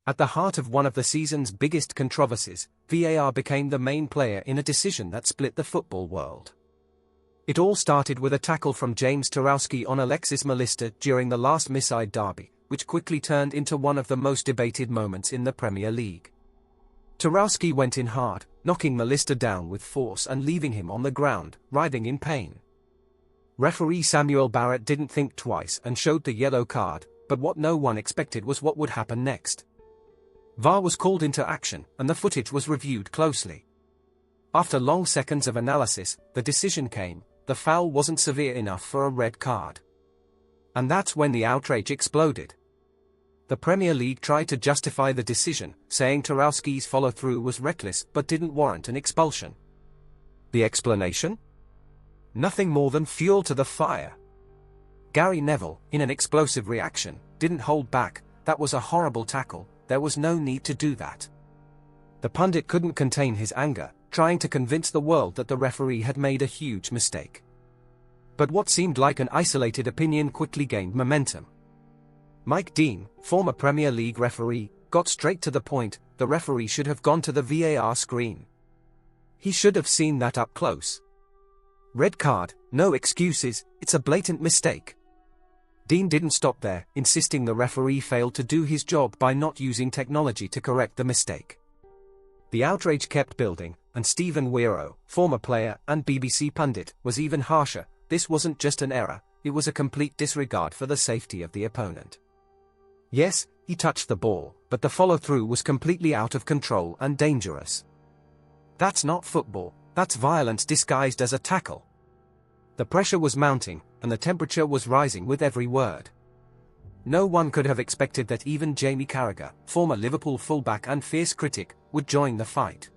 At the heart of one of the season's biggest controversies, VAR became the main player in a decision that split the football world. It all started with a tackle from James Tarkowski on Alexis McAllister during the last Merseyside derby, which quickly turned into one of the most debated moments in the Premier League. Tarkowski went in hard, knocking McAllister down with force and leaving him on the ground, writhing in pain. Referee Samuel Barrett didn't think twice and showed the yellow card, but what no one expected was what would happen next. VAR was called into action, and the footage was reviewed closely. After long seconds of analysis, the decision came: the foul wasn't severe enough for a red card. And that's when the outrage exploded. The Premier League tried to justify the decision, saying Tarkowski's follow-through was reckless but didn't warrant an expulsion. The explanation? Nothing more than fuel to the fire. Gary Neville, in an explosive reaction, didn't hold back. That was a horrible tackle, there was no need to do that. The pundit couldn't contain his anger, trying to convince the world that the referee had made a huge mistake. But what seemed like an isolated opinion quickly gained momentum. Mike Dean, former Premier League referee, got straight to the point: the referee should have gone to the VAR screen. He should have seen that up close. Red card, no excuses, it's a blatant mistake. Dean didn't stop there, insisting the referee failed to do his job by not using technology to correct the mistake. The outrage kept building, and Stephen Wero, former player and BBC pundit, was even harsher. This wasn't just an error, it was a complete disregard for the safety of the opponent. Yes, he touched the ball, but the follow-through was completely out of control and dangerous. That's not football, that's violence disguised as a tackle. The pressure was mounting, and the temperature was rising with every word. No one could have expected that even Jamie Carragher, former Liverpool fullback and fierce critic, would join the fight.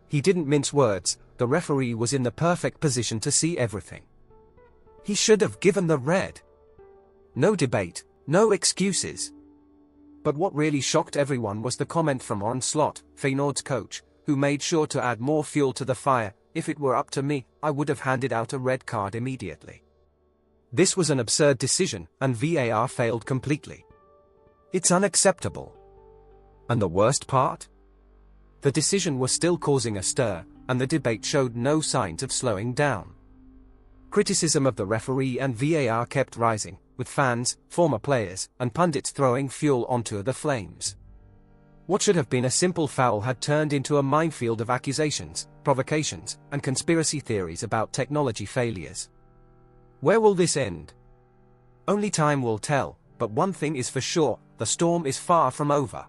He didn't mince words: the referee was in the perfect position to see everything. He should have given the red. No debate, no excuses. But what really shocked everyone was the comment from Arne Slot, Feyenoord's coach, who made sure to add more fuel to the fire: if it were up to me, I would have handed out a red card immediately. This was an absurd decision, and VAR failed completely. It's unacceptable. And the worst part? The decision was still causing a stir, and the debate showed no signs of slowing down. Criticism of the referee and VAR kept rising, with fans, former players, and pundits throwing fuel onto the flames. What should have been a simple foul had turned into a minefield of accusations, provocations, and conspiracy theories about technology failures. Where will this end? Only time will tell, but one thing is for sure: the storm is far from over.